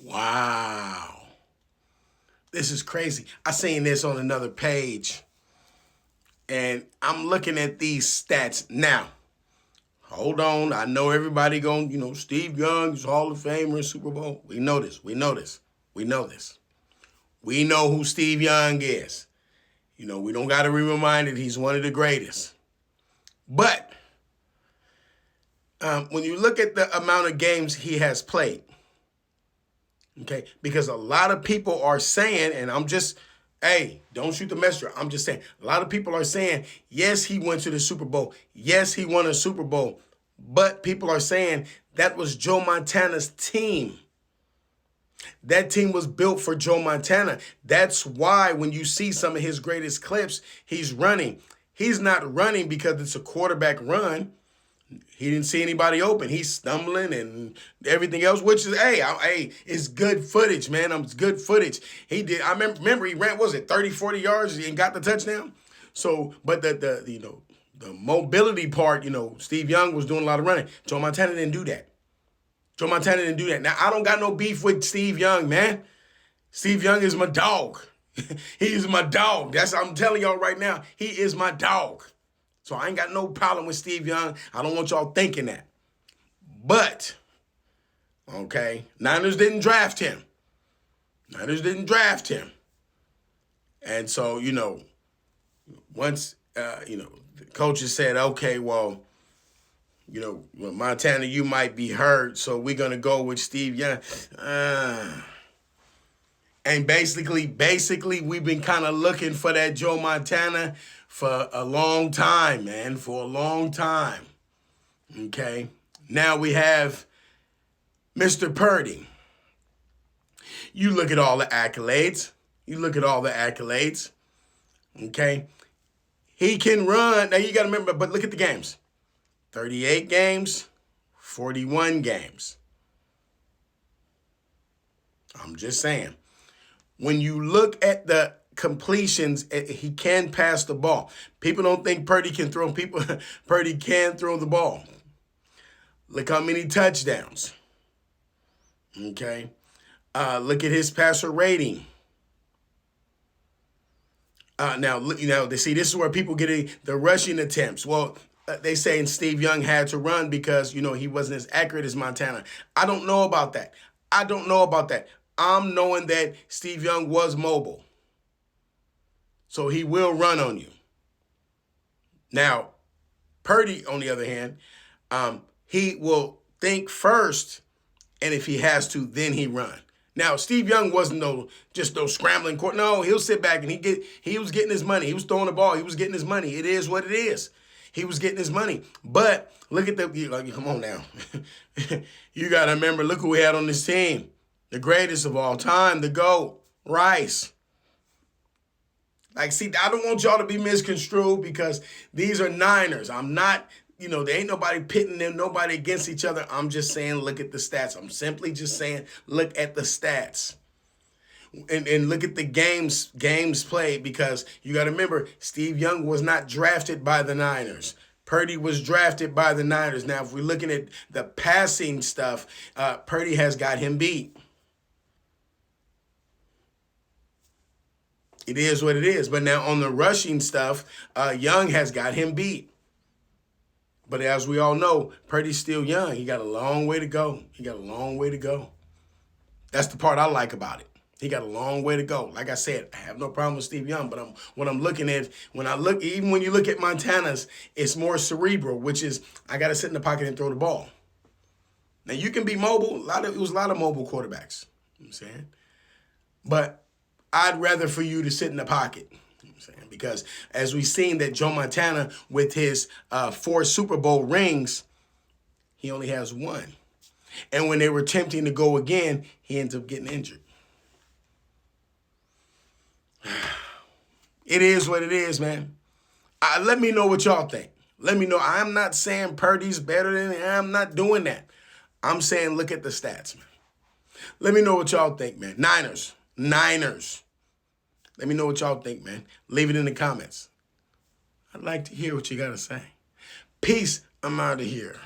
Wow. This is crazy. I seen this on another page, and I'm looking at these stats now. Hold on. I know everybody going, Steve Young is Hall of Famer, Super Bowl. We know this. We know this. We know this. We know who Steve Young is. We don't got to be reminded he's one of the greatest. But when you look at the amount of games he has played, okay, because a lot of people are saying, and I'm just, hey, don't shoot the messenger. I'm just saying, a lot of people are saying, yes, he went to the Super Bowl. Yes, he won a Super Bowl. But people are saying that was Joe Montana's team. That team was built for Joe Montana. That's why when you see some of his greatest clips, he's running. He's not running because it's a quarterback run. He didn't see anybody open. He's stumbling and everything else, which is, hey, it's good footage, man. It's good footage. He did. I remember he ran, 30, 40 yards and got the touchdown. So, but the mobility part, Steve Young was doing a lot of running. Joe Montana didn't do that. Joe Montana didn't do that. Now, I don't got no beef with Steve Young, man. Steve Young is my dog. He is my dog. I'm telling y'all right now, he is my dog. So I ain't got no problem with Steve Young. I don't want y'all thinking that. But, okay, Niners didn't draft him. And so, once, the coaches said, okay, well, Montana, you might be hurt, so we're going to go with Steve Young. And basically, we've been kind of looking for that Joe Montana for a long time, man, for a long time. Okay? Now we have Mr. Purdy. You look at all the accolades. Okay? He can run. Now, you got to remember, but look at the games. 38 games, 41 games. I'm just saying. When you look at the completions, he can pass the ball. People don't think Purdy can throw. Purdy can throw the ball. Look how many touchdowns. Okay. Look at his passer rating. Now, they see this is where people get the rushing attempts. Well, they saying Steve Young had to run because, he wasn't as accurate as Montana. I don't know about that. I'm knowing that Steve Young was mobile. So he will run on you. Now, Purdy, on the other hand, he will think first, and if he has to, then he run. Now, Steve Young wasn't just no scrambling court. No, he'll sit back and he was getting his money. He was throwing the ball. He was getting his money. It is what it is. He was getting his money. But look at come on now. You got to remember, look who we had on this team. The greatest of all time, the GOAT, Rice. I don't want y'all to be misconstrued because these are Niners. I'm not, there ain't nobody pitting them, nobody against each other. I'm just saying, look at the stats. I'm simply just saying, look at the stats. And look at the games played because you got to remember, Steve Young was not drafted by the Niners. Purdy was drafted by the Niners. Now, if we're looking at the passing stuff, Purdy has got him beat. It is what it is. But now on the rushing stuff, Young has got him beat. But as we all know, Purdy's still young. He got a long way to go. That's the part I like about it. He got a long way to go. Like I said, I have no problem with Steve Young, but what I'm looking at, even when you look at Montana's, it's more cerebral, which is I got to sit in the pocket and throw the ball. Now, you can be mobile. It was a lot of mobile quarterbacks. You know what I'm saying? But I'd rather for you to sit in the pocket. You know what I'm saying? Because as we've seen that Joe Montana, with his 4 Super Bowl rings, he only has 1. And when they were attempting to go again, he ends up getting injured. It is what it is, man. Let me know what y'all think. Let me know. I'm not saying Purdy's better than him. I'm not doing that. I'm saying look at the stats, man. Let me know what y'all think, man. Niners. Let me know what y'all think, man. Leave it in the comments. I'd like to hear what you got to say. Peace. I'm out of here.